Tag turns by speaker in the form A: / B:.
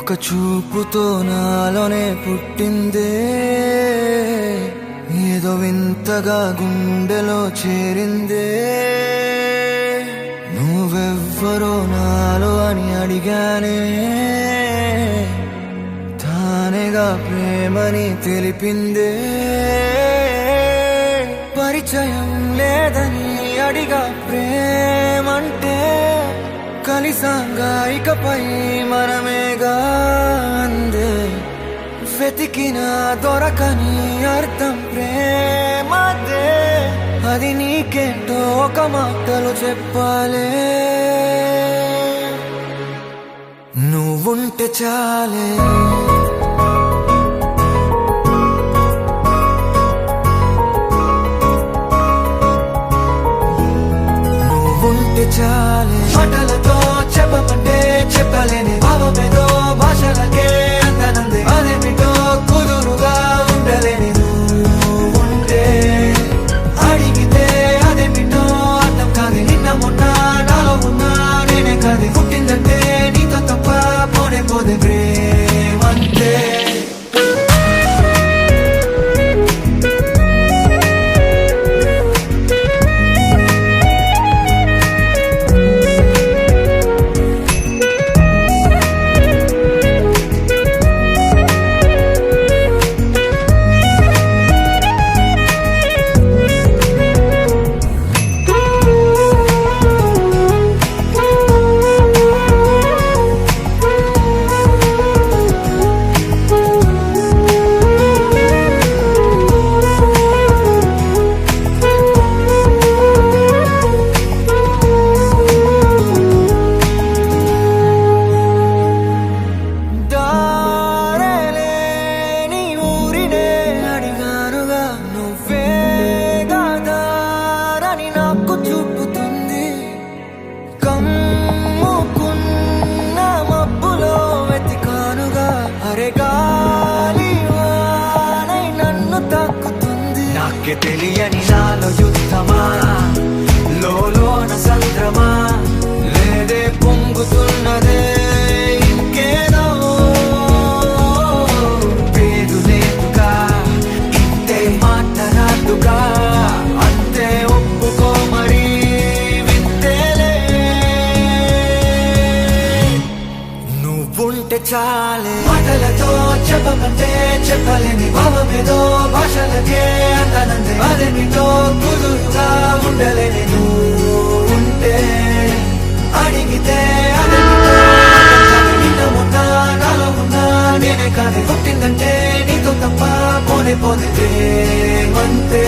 A: ఒక చూపుతో నాలోనే పుట్టిందే, ఏదో వింతగా గుండెలో చేరిందే. నువ్వెవ్వరో నాలో అని అడిగానే, తానేగా ప్రేమని తెలిపిందే. పరిచయం లేదని అడిగా ప్రేమంటే, కలిసాంగా ఇకపై మనమేగా అందే. వెతికిన దొరకని అర్థం ప్రేమదే, అది నీకేంటో ఒక మాటలు చెప్పాలే. నువ్వుంటే చాలే, నువ్వుంటే చాలే. మాటలతో చెప్పమంటే చెప్పలేని భావమేదో భాషలకే అందనందే. అదేమిటో కుదురుగా ఉండలేని నువ్వుంటే, అడిగితే అదేమిటో అర్థం కాదు. నిన్న మొన్న నాలో ఉన్నా నేనే కాదు. పుట్టిందంటే నీతో తప్ప పోనే పోదే ప్రేమంతే. నాకే తెలియని నాలో యుద్ధమా, లోన సంద్రమా, లేదే పొంగుతున్నదే ఇంకేదో. పేరు లేదుగా ఇంతే మాట్లాడుగా, అంతే ఒప్పుకో మరి వింతేలే. నువ్వుంటే చాలే, మాటలతో చెప్పమంటే చెప్పలేని భావమేదో భాషలకే అందనందే. అదేమిటో కుదురుగా ఉండలేని నువ్వుంటే, అడిగితే అదేమిటో నిన్న మొన్న నాలో ఉన్నా నేనే కాదు. పుట్టిందంటే నీతో తప్ప పోనే పోతే ప్రేమంతే.